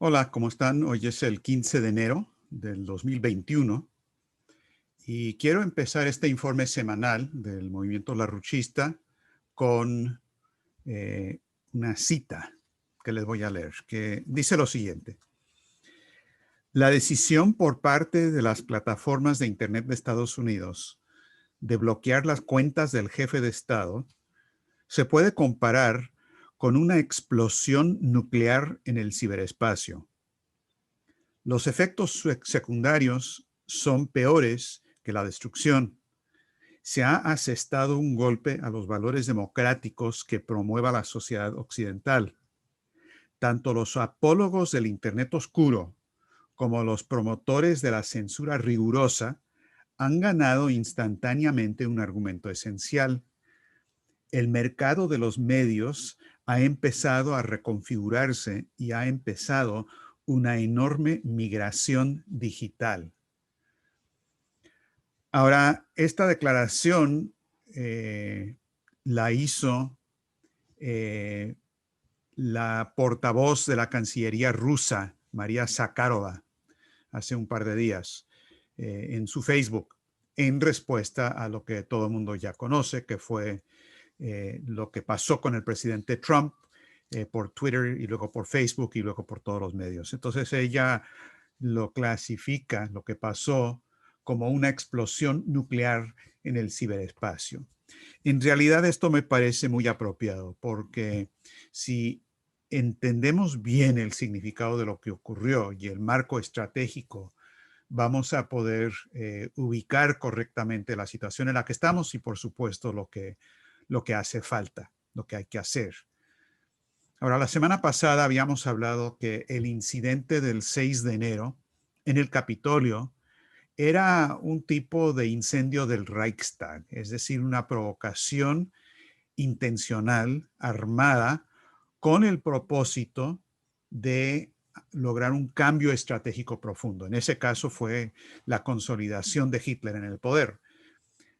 Hola, ¿cómo están? Hoy es el 15 de enero del 2021 y quiero empezar este informe semanal del movimiento larruchista con eh, una cita que les voy a leer, que dice lo siguiente. La decisión por parte de las plataformas de Internet de Estados Unidos de bloquear las cuentas del jefe de Estado se puede comparar con una explosión nuclear en el ciberespacio. Los efectos secundarios son peores que la destrucción. Se ha asestado un golpe a los valores democráticos que promueva la sociedad occidental. Tanto los apólogos del Internet oscuro como los promotores de la censura rigurosa han ganado instantáneamente un argumento esencial. El mercado de los medios ha empezado a reconfigurarse y ha empezado una enorme migración digital. Ahora, esta declaración la hizo eh, la portavoz de la Cancillería rusa, María Zakharova, hace un par de días en su Facebook, en respuesta a lo que todo el mundo ya conoce, que fue lo que pasó con el presidente Trump por Twitter y luego por Facebook y luego por todos los medios. Entonces ella lo clasifica, lo que pasó, como una explosión nuclear en el ciberespacio. En realidad esto me parece muy apropiado porque si entendemos bien el significado de lo que ocurrió y el marco estratégico, vamos a poder ubicar correctamente la situación en la que estamos y por supuesto lo que hace falta, lo que hay que hacer. Ahora, la semana pasada habíamos hablado que el incidente del 6 de enero en el Capitolio era un tipo de incendio del Reichstag, es decir, una provocación intencional, armada, con el propósito de lograr un cambio estratégico profundo. En ese caso fue la consolidación de Hitler en el poder,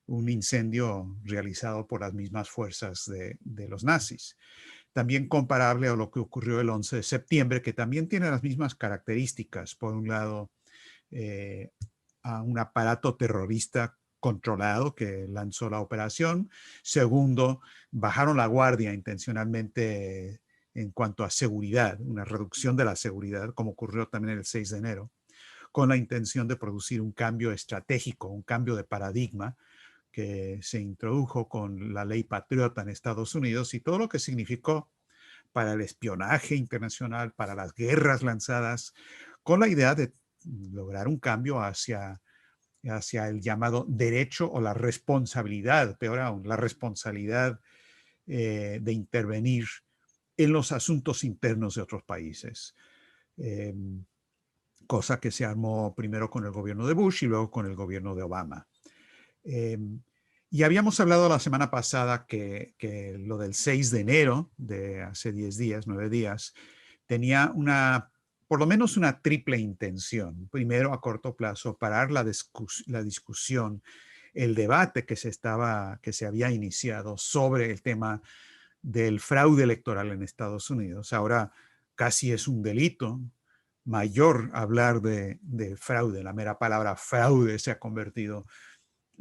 un incendio realizado por las mismas fuerzas de los nazis. También comparable a lo que ocurrió el 11 de septiembre, que también tiene las mismas características. Por un lado, a un aparato terrorista controlado que lanzó la operación. Segundo, bajaron la guardia intencionalmente en cuanto a seguridad, una reducción de la seguridad, como ocurrió también el 6 de enero, con la intención de producir un cambio estratégico, un cambio de paradigma que se introdujo con la ley patriota en Estados Unidos y todo lo que significó para el espionaje internacional, para las guerras lanzadas, con la idea de lograr un cambio hacia el llamado derecho o la responsabilidad, peor aún, la responsabilidad de intervenir en los asuntos internos de otros países. Eh, Cosa que se armó primero con el gobierno de Bush y luego con el gobierno de Obama. Eh, y habíamos hablado la semana pasada que lo del 6 de enero, de hace 10 días, 9 días, tenía por lo menos una triple intención. Primero, a corto plazo, parar la discusión, el debate que se había iniciado sobre el tema del fraude electoral en Estados Unidos. Ahora casi es un delito mayor hablar de fraude. La mera palabra fraude se ha convertido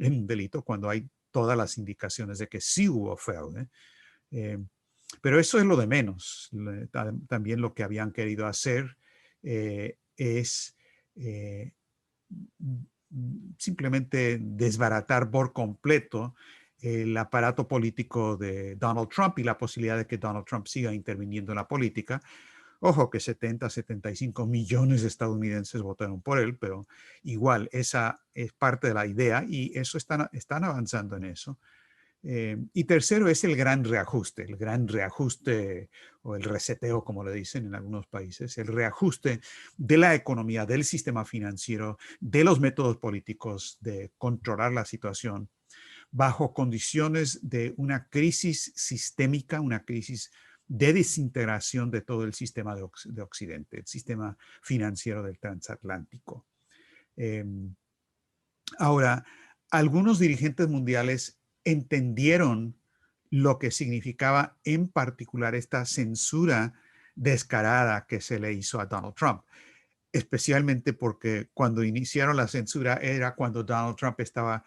en un delito cuando hay todas las indicaciones de que sí hubo fraude. Eh, pero eso es lo de menos. También lo que habían querido hacer es simplemente desbaratar por completo el aparato político de Donald Trump y la posibilidad de que Donald Trump siga interviniendo en la política. Ojo que 75 millones de estadounidenses votaron por él, pero igual esa es parte de la idea y eso están avanzando en eso. Y tercero es el gran reajuste o el reseteo, como le dicen en algunos países, el reajuste de la economía, del sistema financiero, de los métodos políticos de controlar la situación bajo condiciones de una crisis sistémica, una crisis de desintegración de todo el sistema de Occidente, el sistema financiero del transatlántico. Eh, Ahora, algunos dirigentes mundiales entendieron lo que significaba en particular esta censura descarada que se le hizo a Donald Trump, especialmente porque cuando iniciaron la censura era cuando Donald Trump estaba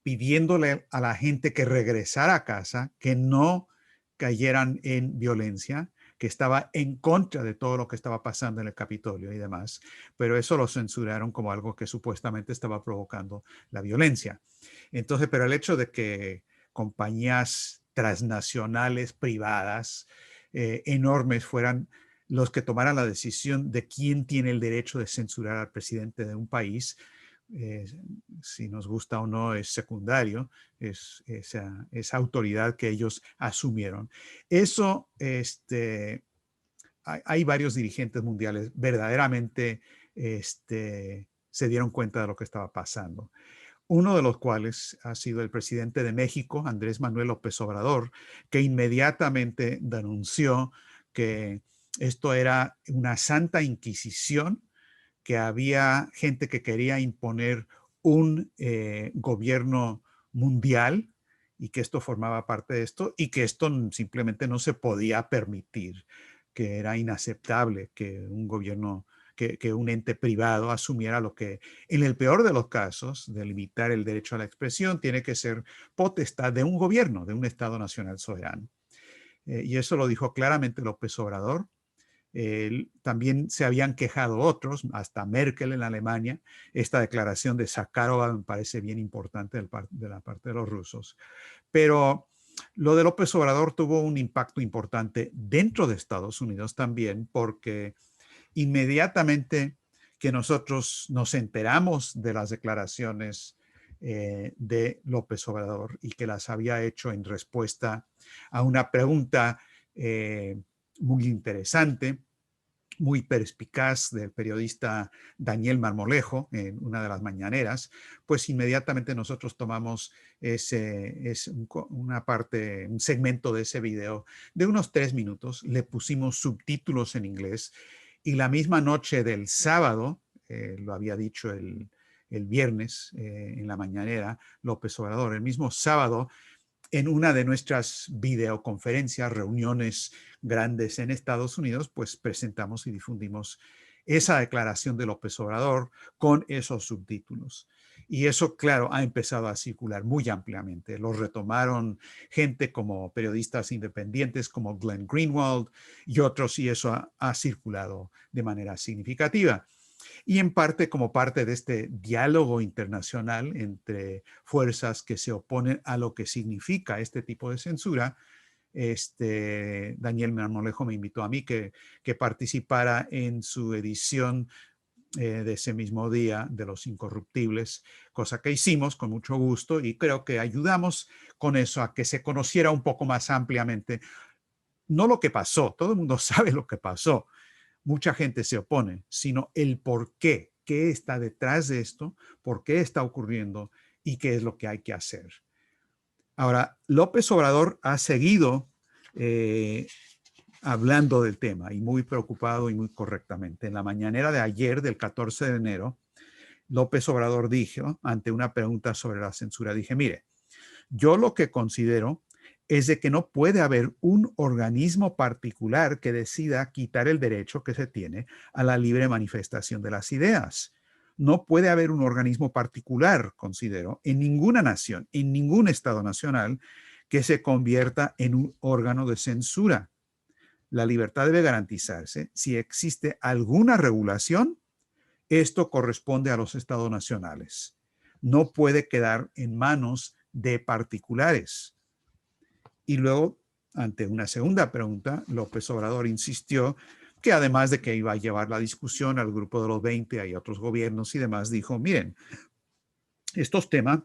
pidiéndole a la gente que regresara a casa, que no cayeran en violencia, que estaba en contra de todo lo que estaba pasando en el Capitolio y demás, pero eso lo censuraron como algo que supuestamente estaba provocando la violencia. Entonces, pero el hecho de que compañías transnacionales privadas enormes fueran los que tomaran la decisión de quién tiene el derecho de censurar al presidente de un país, eh, si nos gusta o no es secundario, es esa autoridad que ellos asumieron. Eso, hay varios dirigentes mundiales verdaderamente se dieron cuenta de lo que estaba pasando. Uno de los cuales ha sido el presidente de México, Andrés Manuel López Obrador, que inmediatamente denunció que esto era una santa inquisición, que había gente que quería imponer un gobierno mundial y que esto formaba parte de esto y que esto simplemente no se podía permitir, que era inaceptable que un gobierno, que un ente privado asumiera lo que, en el peor de los casos, de limitar el derecho a la expresión, tiene que ser potestad de un gobierno, de un Estado nacional soberano. Y eso lo dijo claramente López Obrador. También se habían quejado otros, hasta Merkel en Alemania. Esta declaración de Zakharova me parece bien importante de la parte de los rusos. Pero lo de López Obrador tuvo un impacto importante dentro de Estados Unidos también, porque inmediatamente que nosotros nos enteramos de las declaraciones de López Obrador y que las había hecho en respuesta a una pregunta muy interesante, muy perspicaz del periodista Daniel Marmolejo en una de las mañaneras, pues inmediatamente nosotros tomamos una parte, un segmento de ese video de unos 3 minutos, le pusimos subtítulos en inglés y la misma noche del sábado, lo había dicho el viernes en la mañanera, López Obrador, el mismo sábado, en una de nuestras videoconferencias, reuniones grandes en Estados Unidos, pues presentamos y difundimos esa declaración de López Obrador con esos subtítulos. Y eso, claro, ha empezado a circular muy ampliamente. Lo retomaron gente como periodistas independientes como Glenn Greenwald y otros, y eso ha circulado de manera significativa. Y en parte como parte de este diálogo internacional entre fuerzas que se oponen a lo que significa este tipo de censura, Daniel Marmolejo me invitó a mí que participara en su edición de ese mismo día de Los Incorruptibles, cosa que hicimos con mucho gusto y creo que ayudamos con eso a que se conociera un poco más ampliamente, no lo que pasó, todo el mundo sabe lo que pasó, mucha gente se opone, sino el por qué, qué está detrás de esto, por qué está ocurriendo y qué es lo que hay que hacer. Ahora, López Obrador ha seguido hablando del tema y muy preocupado y muy correctamente. En la mañanera de ayer, del 14 de enero, López Obrador dijo, ante una pregunta sobre la censura, dije, mire, yo lo que considero es de que no puede haber un organismo particular que decida quitar el derecho que se tiene a la libre manifestación de las ideas. No puede haber un organismo particular, considero, en ninguna nación, en ningún Estado nacional, que se convierta en un órgano de censura. La libertad debe garantizarse. Si existe alguna regulación, esto corresponde a los Estados nacionales. No puede quedar en manos de particulares. Y luego, ante una segunda pregunta, López Obrador insistió que además de que iba a llevar la discusión al grupo de los 20, hay otros gobiernos y demás, dijo, miren, estos temas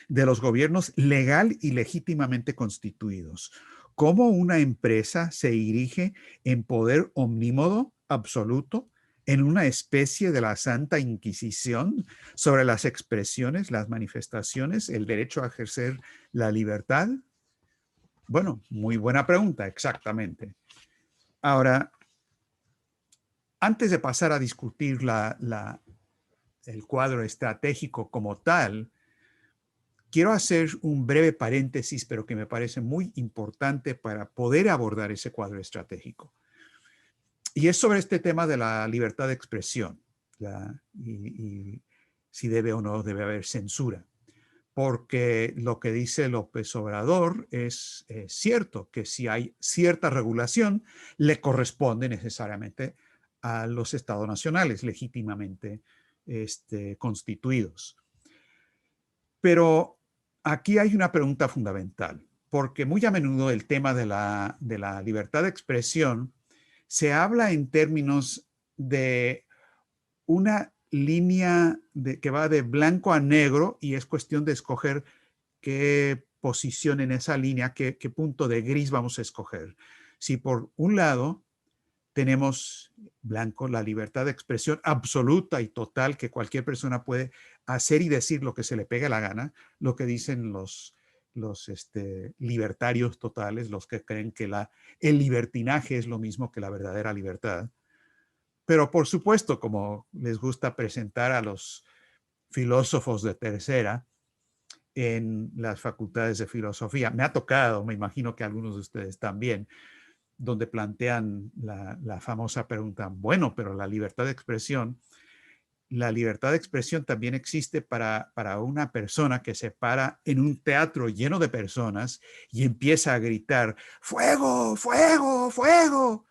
de los gobiernos legal y legítimamente constituidos, cómo una empresa se dirige en poder omnímodo absoluto en una especie de la Santa Inquisición sobre las expresiones, las manifestaciones, el derecho a ejercer la libertad. Bueno, muy buena pregunta, exactamente. Ahora, antes de pasar a discutir el cuadro estratégico como tal, quiero hacer un breve paréntesis, pero que me parece muy importante para poder abordar ese cuadro estratégico. Y es sobre este tema de la libertad de expresión, y si debe o no debe haber censura. Porque lo que dice López Obrador es cierto, que si hay cierta regulación, le corresponde necesariamente a los estados nacionales legítimamente constituidos. Pero aquí hay una pregunta fundamental, porque muy a menudo el tema de la libertad de expresión se habla en términos de una línea que va de blanco a negro y es cuestión de escoger qué posición en esa línea, qué punto de gris vamos a escoger. Si por un lado tenemos blanco, la libertad de expresión absoluta y total, que cualquier persona puede hacer y decir lo que se le pegue la gana, lo que dicen los libertarios totales, los que creen que el libertinaje es lo mismo que la verdadera libertad. Pero por supuesto, como les gusta presentar a los filósofos de tercera en las facultades de filosofía, me ha tocado, me imagino que algunos de ustedes también, donde plantean la famosa pregunta, bueno, pero la libertad de expresión también existe para una persona que se para en un teatro lleno de personas y empieza a gritar, fuego, fuego, fuego.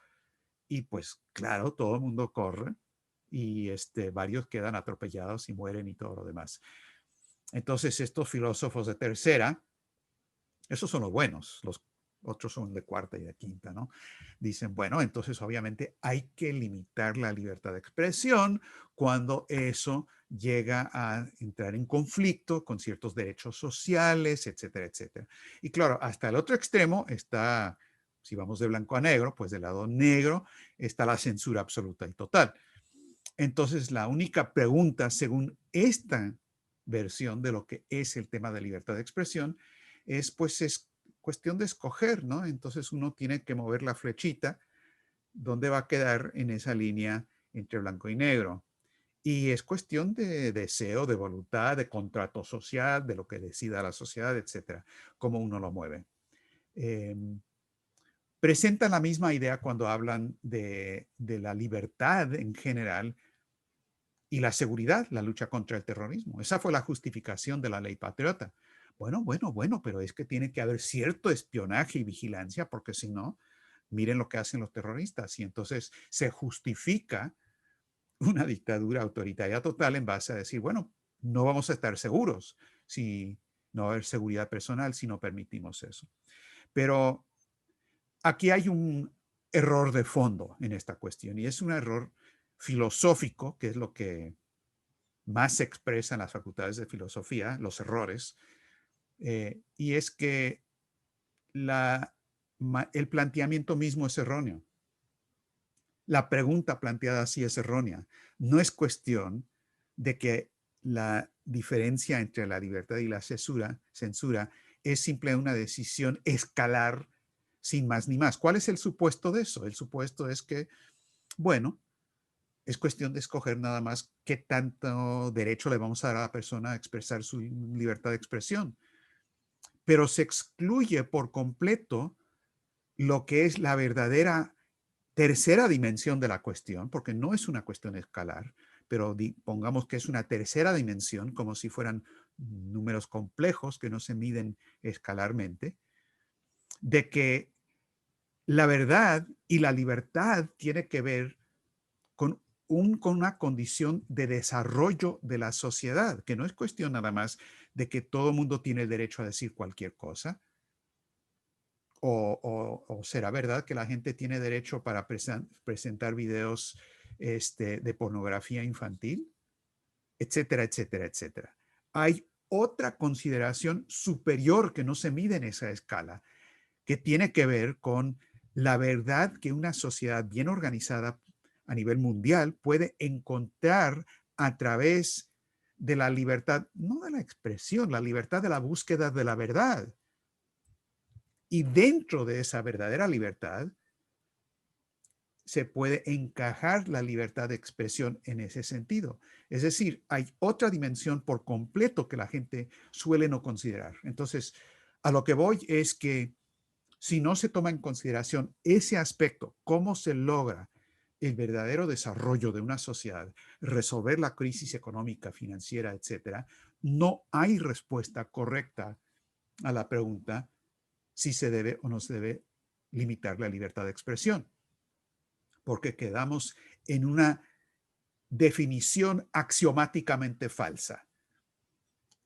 Y pues claro, todo el mundo corre y varios quedan atropellados y mueren y todo lo demás. Entonces estos filósofos de tercera, esos son los buenos, los otros son de cuarta y de quinta, ¿no? Dicen, bueno, entonces obviamente hay que limitar la libertad de expresión cuando eso llega a entrar en conflicto con ciertos derechos sociales, etcétera, etcétera. Y claro, hasta el otro extremo está, si vamos de blanco a negro, pues del lado negro está la censura absoluta y total. Entonces, la única pregunta, según esta versión de lo que es el tema de libertad de expresión, pues es cuestión de escoger, ¿no? Entonces uno tiene que mover la flechita, dónde va a quedar en esa línea entre blanco y negro. Y es cuestión de deseo, de voluntad, de contrato social, de lo que decida la sociedad, etcétera, cómo uno lo mueve. Presentan la misma idea cuando hablan de la libertad en general y la seguridad, la lucha contra el terrorismo. Esa fue la justificación de la ley patriota. Bueno, pero es que tiene que haber cierto espionaje y vigilancia, porque si no, miren lo que hacen los terroristas. Y entonces se justifica una dictadura autoritaria total en base a decir, bueno, no vamos a estar seguros si no va a haber seguridad personal si no permitimos eso. Pero aquí hay un error de fondo en esta cuestión y es un error filosófico, que es lo que más se expresa en las facultades de filosofía, los errores, y es que el planteamiento mismo es erróneo. La pregunta planteada así es errónea. No es cuestión de que la diferencia entre la libertad y la censura es simple una decisión escalar sin más ni más. ¿Cuál es el supuesto de eso? El supuesto es que, bueno, es cuestión de escoger nada más qué tanto derecho le vamos a dar a la persona a expresar su libertad de expresión. Pero se excluye por completo lo que es la verdadera tercera dimensión de la cuestión, porque no es una cuestión escalar, pero pongamos que es una tercera dimensión, como si fueran números complejos que no se miden escalarmente, de que la verdad y la libertad tiene que ver con una condición de desarrollo de la sociedad, que no es cuestión nada más de que todo el mundo tiene el derecho a decir cualquier cosa, o será verdad que la gente tiene derecho para presentar videos de pornografía infantil, etcétera, etcétera, etcétera. Hay otra consideración superior que no se mide en esa escala, que tiene que ver con la verdad que una sociedad bien organizada a nivel mundial puede encontrar a través de la libertad, no de la expresión, la libertad de la búsqueda de la verdad. Y dentro de esa verdadera libertad se puede encajar la libertad de expresión en ese sentido. Es decir, hay otra dimensión por completo que la gente suele no considerar. Entonces, a lo que voy es que si no se toma en consideración ese aspecto, cómo se logra el verdadero desarrollo de una sociedad, resolver la crisis económica, financiera, etcétera, no hay respuesta correcta a la pregunta si se debe o no se debe limitar la libertad de expresión, porque quedamos en una definición axiomáticamente falsa.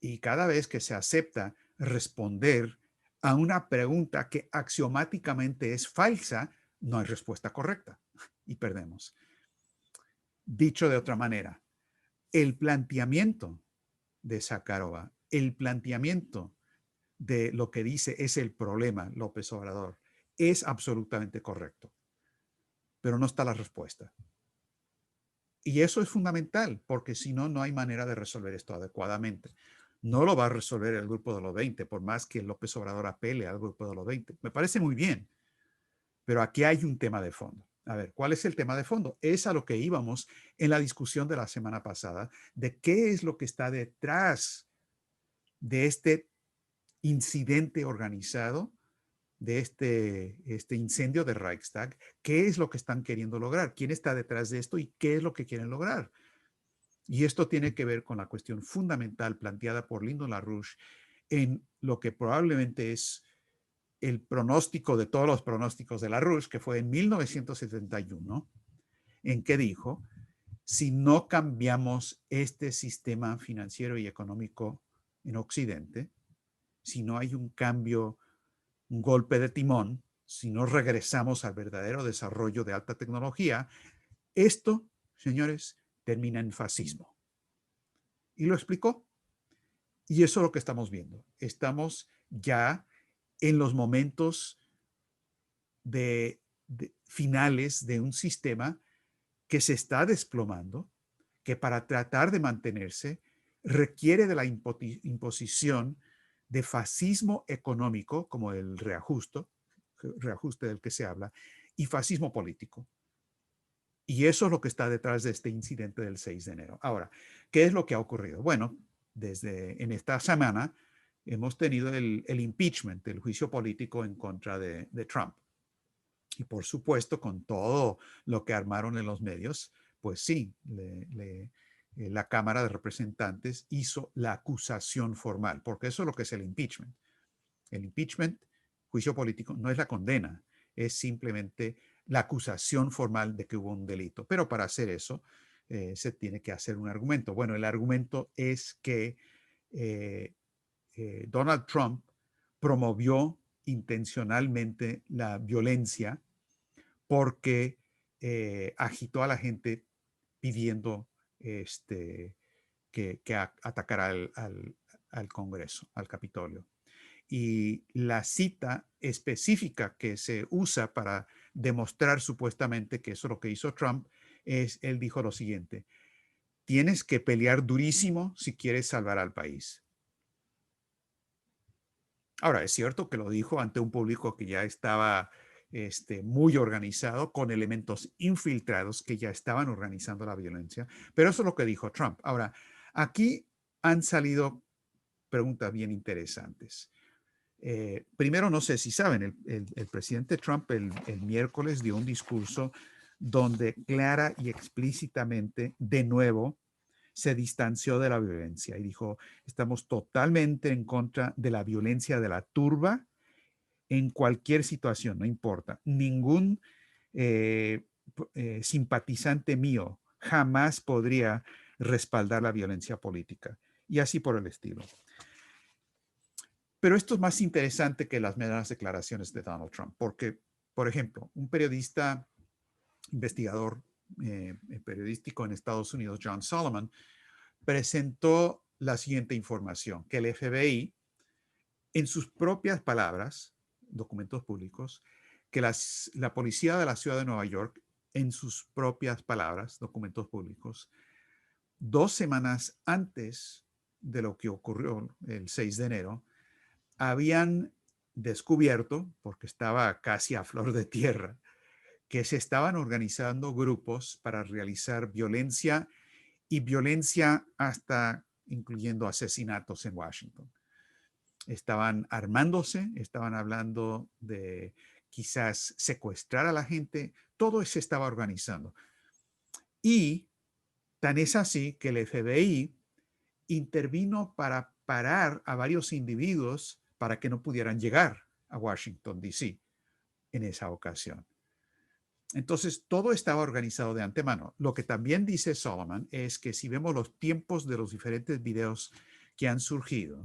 Y cada vez que se acepta responder a una pregunta que axiomáticamente es falsa, no hay respuesta correcta y perdemos. Dicho de otra manera, el planteamiento de Zakharova, el planteamiento de lo que dice es el problema, López Obrador, es absolutamente correcto, pero no está la respuesta. Y eso es fundamental, porque si no, no hay manera de resolver esto adecuadamente. No lo va a resolver el grupo de los 20, por más que López Obrador apele al grupo de los 20. Me parece muy bien, pero aquí hay un tema de fondo. A ver, ¿cuál es el tema de fondo? Es a lo que íbamos en la discusión de la semana pasada, de qué es lo que está detrás de este incidente organizado, de este incendio de Reichstag. ¿Qué es lo que están queriendo lograr? ¿Quién está detrás de esto y qué es lo que quieren lograr? Y esto tiene que ver con la cuestión fundamental planteada por Lyndon LaRouche en lo que probablemente es el pronóstico de todos los pronósticos de LaRouche, que fue en 1971, en que dijo, si no cambiamos este sistema financiero y económico en Occidente, si no hay un cambio, un golpe de timón, si no regresamos al verdadero desarrollo de alta tecnología, esto, señores, termina en fascismo. Y lo explicó. Y eso es lo que estamos viendo. Estamos ya en los momentos de finales de un sistema que se está desplomando, que para tratar de mantenerse requiere de la imposición de fascismo económico, como el reajuste del que se habla, y fascismo político. Y eso es lo que está detrás de este incidente del 6 de enero. Ahora, ¿qué es lo que ha ocurrido? Bueno, desde en esta semana hemos tenido el impeachment, el juicio político en contra de Trump. Y por supuesto, con todo lo que armaron en los medios, pues sí, la Cámara de Representantes hizo la acusación formal, porque eso es lo que es el impeachment. El impeachment, juicio político, no es la condena, es simplemente la acusación formal de que hubo un delito. Pero para hacer eso, se tiene que hacer un argumento. Bueno, el argumento es que eh, Donald Trump promovió intencionalmente la violencia porque agitó a la gente pidiendo que atacara al Congreso, al Capitolio. Y la cita específica que se usa para demostrar supuestamente que eso es lo que hizo Trump es, él dijo lo siguiente, tienes que pelear durísimo si quieres salvar al país. Ahora, es cierto que lo dijo ante un público que ya estaba muy organizado, con elementos infiltrados que ya estaban organizando la violencia, pero eso es lo que dijo Trump. Ahora, aquí han salido preguntas bien interesantes. Primero, no sé si saben, el presidente Trump el miércoles dio un discurso donde clara y explícitamente, de nuevo, se distanció de la violencia y dijo, estamos totalmente en contra de la violencia de la turba en cualquier situación, no importa. Ningún simpatizante mío jamás podría respaldar la violencia política y así por el estilo. Pero esto es más interesante que las meras declaraciones de Donald Trump, porque, por ejemplo, un periodista investigador periodístico en Estados Unidos, John Solomon, presentó la siguiente información, que el FBI, en sus propias palabras, documentos públicos, que la policía de la ciudad de Nueva York, en sus propias palabras, documentos públicos, 2 semanas antes de lo que ocurrió el 6 de enero, habían descubierto, porque estaba casi a flor de tierra, que se estaban organizando grupos para realizar violencia y violencia hasta incluyendo asesinatos en Washington. Estaban armándose, estaban hablando de quizás secuestrar a la gente todo se estaba organizando. Y tan es así que el FBI intervino para parar a varios individuos para que no pudieran llegar a Washington, D.C. en esa ocasión. Entonces, todo estaba organizado de antemano. Lo que también dice Solomon es que si vemos los tiempos de los diferentes videos que han surgido,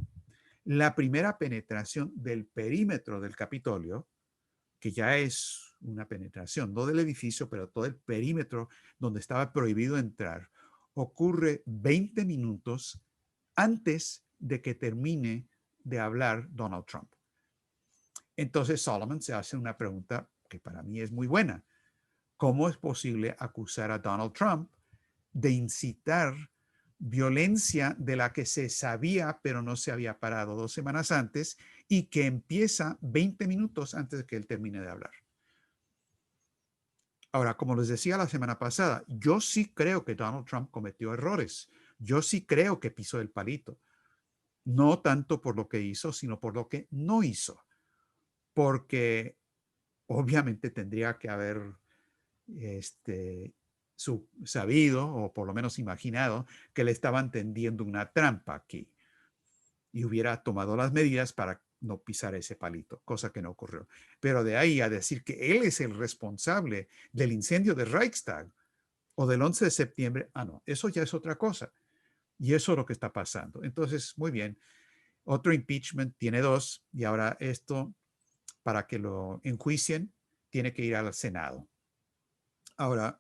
la primera penetración del perímetro del Capitolio, que ya es una penetración, no del edificio, pero todo el perímetro donde estaba prohibido entrar, ocurre 20 minutos antes de que termine de hablar Donald Trump. Entonces Solomon se hace una pregunta que para mí es muy buena. ¿Cómo es posible acusar a Donald Trump de incitar violencia de la que se sabía pero no se había parado 2 semanas antes y que empieza 20 minutos antes de que él termine de hablar? Ahora, como les decía la semana pasada, yo sí creo que Donald Trump cometió errores. Yo sí creo que pisó el palito. No tanto por lo que hizo, sino por lo que no hizo. Porque obviamente tendría que haber sabido, o por lo menos imaginado, que le estaban tendiendo una trampa aquí y hubiera tomado las medidas para no pisar ese palito, cosa que no ocurrió. Pero de ahí a decir que él es el responsable del incendio de Reichstag o del 11 de septiembre, no, eso ya es otra cosa. Y eso es lo que está pasando. Entonces, muy bien, otro impeachment, tiene 2, y ahora esto, para que lo enjuicien, tiene que ir al Senado. Ahora,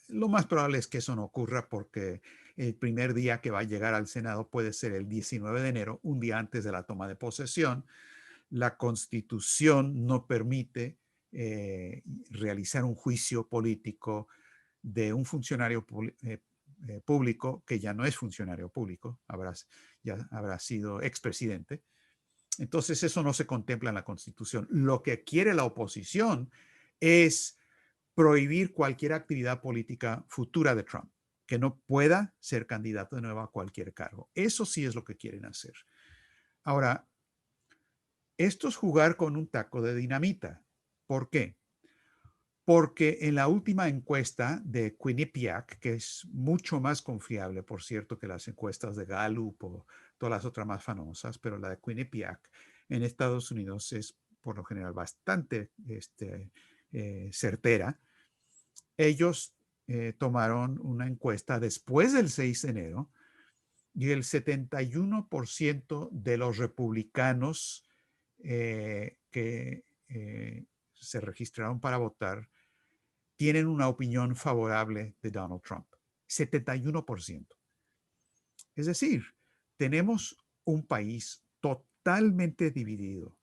lo más probable es que eso no ocurra porque el primer día que va a llegar al Senado puede ser el 19 de enero, un día antes de la toma de posesión. La Constitución no permite realizar un juicio político de un funcionario público que ya no es funcionario público, ya habrá sido expresidente. Entonces eso no se contempla en la Constitución. Lo que quiere la oposición es prohibir cualquier actividad política futura de Trump, que no pueda ser candidato de nuevo a cualquier cargo. Eso sí es lo que quieren hacer. Ahora, esto es jugar con un taco de dinamita. ¿Por qué? Porque en la última encuesta de Quinnipiac, que es mucho más confiable, por cierto, que las encuestas de Gallup o todas las otras más famosas, pero la de Quinnipiac en Estados Unidos es por lo general bastante certera. Ellos tomaron una encuesta después del 6 de enero y el 71% de los republicanos que se registraron para votar tienen una opinión favorable de Donald Trump. 71%. Es decir, tenemos un país totalmente dividido,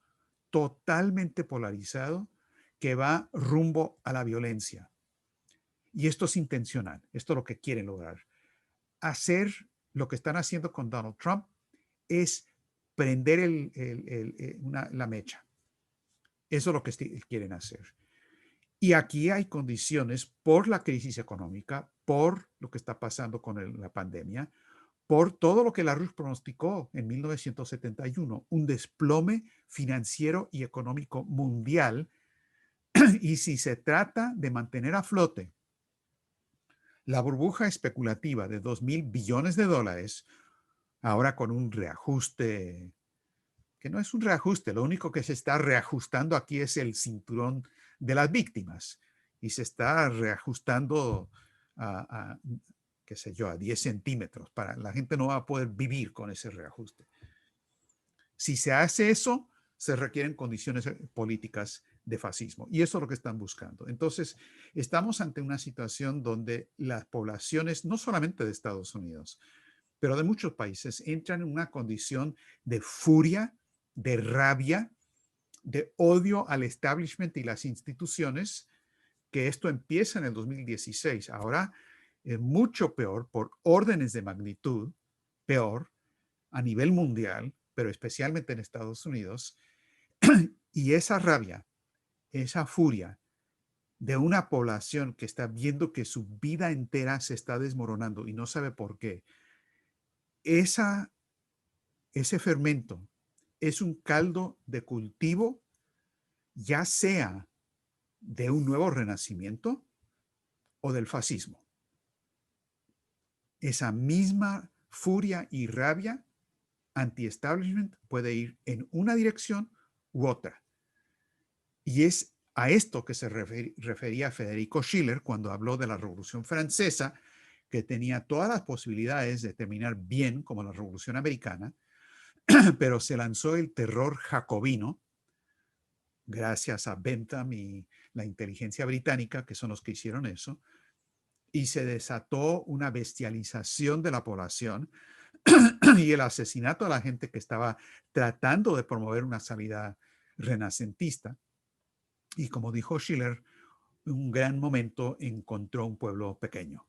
totalmente polarizado, que va rumbo a la violencia. Y esto es intencional, esto es lo que quieren lograr. Hacer lo que están haciendo con Donald Trump es prender la mecha. Eso es lo que quieren hacer. Y aquí hay condiciones por la crisis económica, por lo que está pasando con la pandemia, por todo lo que LaRouche pronosticó en 1971, un desplome financiero y económico mundial. Y si se trata de mantener a flote la burbuja especulativa de 2,000 billones de dólares, ahora con un reajuste, que no es un reajuste, lo único que se está reajustando aquí es el cinturón de las víctimas y se está reajustando a qué sé yo, a 10 centímetros. La gente no va a poder vivir con ese reajuste. Si se hace eso, se requieren condiciones políticas de fascismo. Y eso es lo que están buscando. Entonces, estamos ante una situación donde las poblaciones, no solamente de Estados Unidos, pero de muchos países, entran en una condición de furia, de rabia, de odio al establishment y las instituciones, que esto empieza en el 2016. Ahora es mucho peor, por órdenes de magnitud, peor a nivel mundial, pero especialmente en Estados Unidos. Y esa rabia, esa furia de una población que está viendo que su vida entera se está desmoronando y no sabe por qué, ese fermento es un caldo de cultivo, ya sea de un nuevo renacimiento o del fascismo. Esa misma furia y rabia anti-establishment puede ir en una dirección u otra. Y es a esto que se refería Federico Schiller cuando habló de la Revolución Francesa, que tenía todas las posibilidades de terminar bien como la Revolución Americana, pero se lanzó el terror jacobino, gracias a Bentham y la inteligencia británica, que son los que hicieron eso, y se desató una bestialización de la población y el asesinato a la gente que estaba tratando de promover una salida renacentista. Y como dijo Schiller, un gran momento encontró un pueblo pequeño.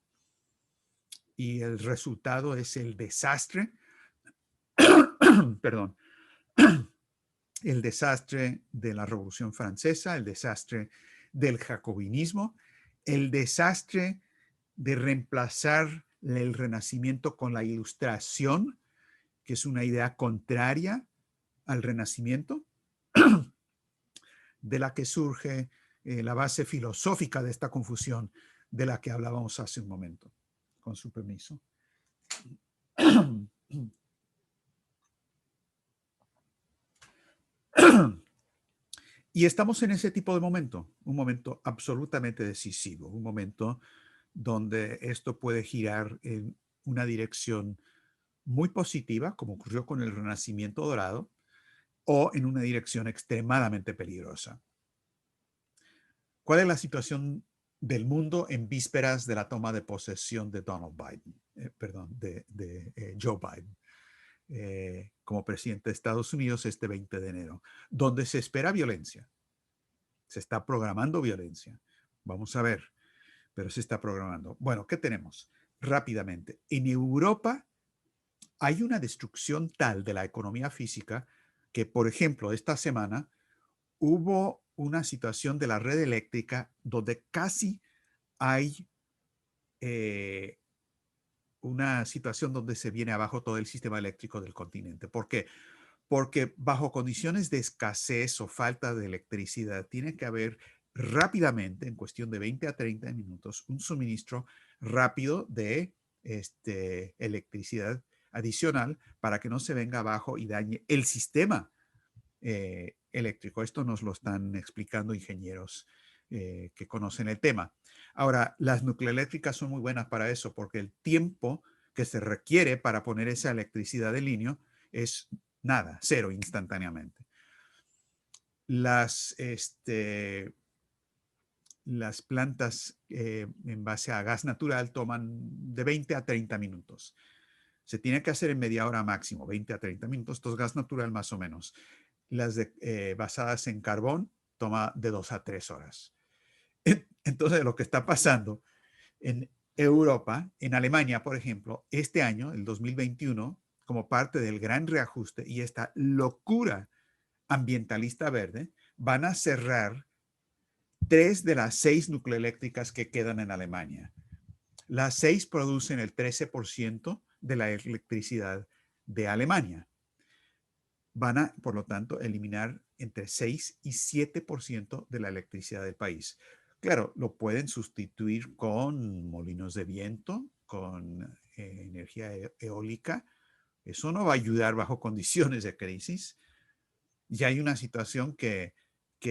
Y el resultado es el desastre, perdón, el desastre de la Revolución Francesa, el desastre del jacobinismo, el desastre de reemplazar el Renacimiento con la Ilustración, que es una idea contraria al Renacimiento, de la que surge la base filosófica de esta confusión de la que hablábamos hace un momento. Con su permiso. Y estamos en ese tipo de momento, un momento absolutamente decisivo, un momento donde esto puede girar en una dirección muy positiva, como ocurrió con el Renacimiento Dorado, o en una dirección extremadamente peligrosa. ¿Cuál es la situación del mundo en vísperas de la toma de posesión de Donald Biden? Joe Biden como presidente de Estados Unidos este 20 de enero, donde se espera violencia. Se está programando violencia. Vamos a ver, pero se está programando. Bueno, ¿qué tenemos? Rápidamente. En Europa hay una destrucción tal de la economía física que, por ejemplo, esta semana hubo una situación de la red eléctrica donde casi hay una situación donde se viene abajo todo el sistema eléctrico del continente. ¿Por qué? Porque bajo condiciones de escasez o falta de electricidad, tiene que haber rápidamente, en cuestión de 20 a 30 minutos, un suministro rápido de electricidad adicional para que no se venga abajo y dañe el sistema eléctrico. Esto nos lo están explicando ingenieros que conocen el tema. Ahora, las nucleoeléctricas son muy buenas para eso porque el tiempo que se requiere para poner esa electricidad en línea es nada, cero instantáneamente. Las plantas en base a gas natural toman de 20 a 30 minutos. Se tiene que hacer en media hora máximo, 20 a 30 minutos. Esto es gas natural más o menos. Las basadas en carbón toma de 2 a 3 horas. Entonces, lo que está pasando en Europa, en Alemania, por ejemplo, este año, el 2021, como parte del gran reajuste y esta locura ambientalista verde, van a cerrar 3 de las 6 nucleoeléctricas que quedan en Alemania. Las 6 producen el 13% de la electricidad de Alemania. Van a, por lo tanto, eliminar entre 6 y 7% de la electricidad del país. Claro, lo pueden sustituir con molinos de viento, con energía eólica. Eso no va a ayudar bajo condiciones de crisis. Ya hay una situación que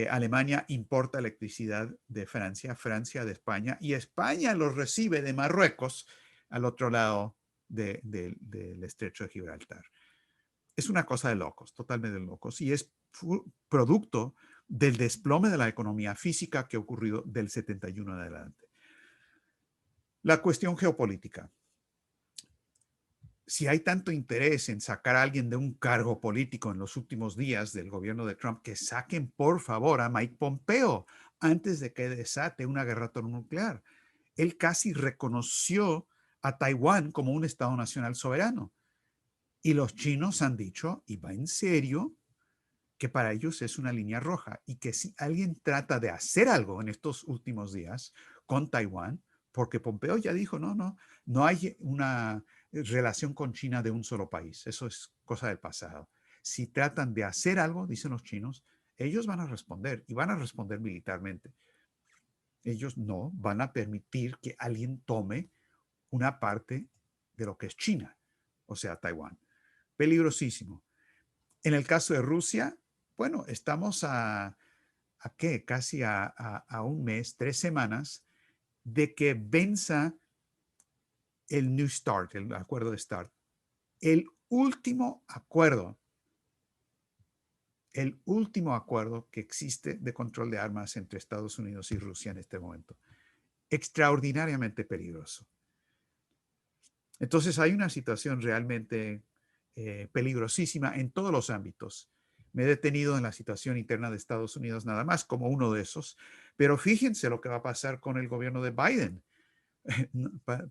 Alemania importa electricidad de Francia, Francia de España, y España lo recibe de Marruecos al otro lado del estrecho de Gibraltar. Es una cosa de locos, totalmente de locos, y es producto del desplome de la economía física que ha ocurrido del 71 en adelante. La cuestión geopolítica. Si hay tanto interés en sacar a alguien de un cargo político en los últimos días del gobierno de Trump, que saquen por favor a Mike Pompeo antes de que desate una guerra termonuclear. Él casi reconoció a Taiwán como un Estado nacional soberano. Y los chinos han dicho, y va en serio, que para ellos es una línea roja y que si alguien trata de hacer algo en estos últimos días con Taiwán, porque Pompeo ya dijo, no hay una relación con China de un solo país. Eso es cosa del pasado. Si tratan de hacer algo, dicen los chinos, ellos van a responder y van a responder militarmente. Ellos no van a permitir que alguien tome una parte de lo que es China, o sea, Taiwán. Peligrosísimo. En el caso de Rusia, bueno, estamos ¿a qué? Casi a un mes, 3 semanas, de que venza el New START, el acuerdo de START. El último acuerdo, el último acuerdo que existe de control de armas entre Estados Unidos y Rusia en este momento. Extraordinariamente peligroso. Entonces hay una situación realmente peligrosísima en todos los ámbitos. Me he detenido en la situación interna de Estados Unidos nada más como uno de esos, pero fíjense lo que va a pasar con el gobierno de Biden,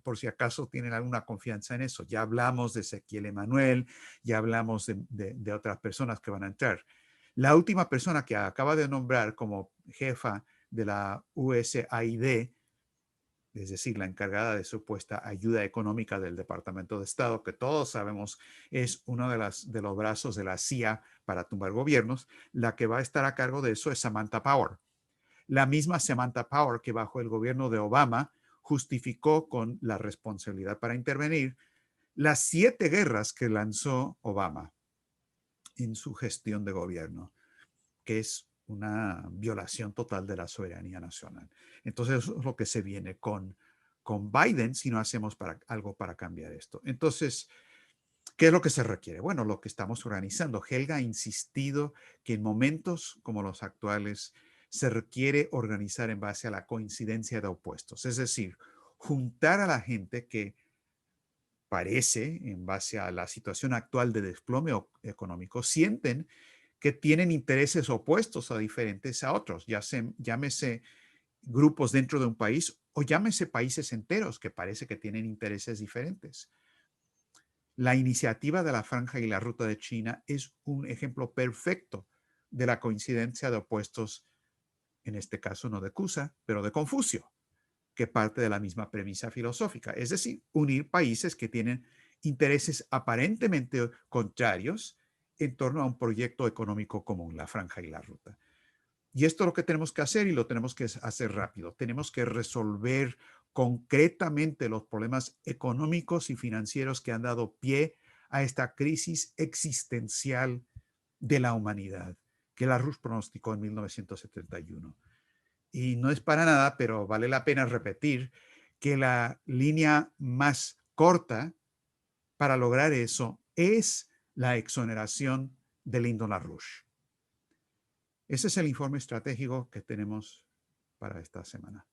por si acaso tienen alguna confianza en eso. Ya hablamos de Ezequiel Emanuel, ya hablamos de otras personas que van a entrar. La última persona que acaba de nombrar como jefa de la USAID, es decir, la encargada de supuesta ayuda económica del Departamento de Estado, que todos sabemos es uno de los brazos de la CIA para tumbar gobiernos, la que va a estar a cargo de eso es Samantha Power. La misma Samantha Power que bajo el gobierno de Obama justificó con la responsabilidad para intervenir las 7 guerras que lanzó Obama en su gestión de gobierno, que es una violación total de la soberanía nacional. Entonces, eso es lo que se viene con Biden si no hacemos algo para cambiar esto. Entonces, ¿qué es lo que se requiere? Bueno, lo que estamos organizando. Helga ha insistido que en momentos como los actuales se requiere organizar en base a la coincidencia de opuestos, es decir, juntar a la gente que parece, en base a la situación actual de desplome económico, sienten que tienen intereses opuestos a diferentes a otros, llámese grupos dentro de un país o llámese países enteros que parece que tienen intereses diferentes. La iniciativa de la Franja y la Ruta de China es un ejemplo perfecto de la coincidencia de opuestos, en este caso no de Cusa, pero de Confucio, que parte de la misma premisa filosófica, es decir, unir países que tienen intereses aparentemente contrarios en torno a un proyecto económico común, la Franja y la Ruta. Y esto es lo que tenemos que hacer y lo tenemos que hacer rápido. Tenemos que resolver concretamente los problemas económicos y financieros que han dado pie a esta crisis existencial de la humanidad, que la Rus pronosticó en 1971. Y no es para nada, pero vale la pena repetir que la línea más corta para lograr eso es la exoneración de Lyndon LaRouche. Ese es el informe estratégico que tenemos para esta semana.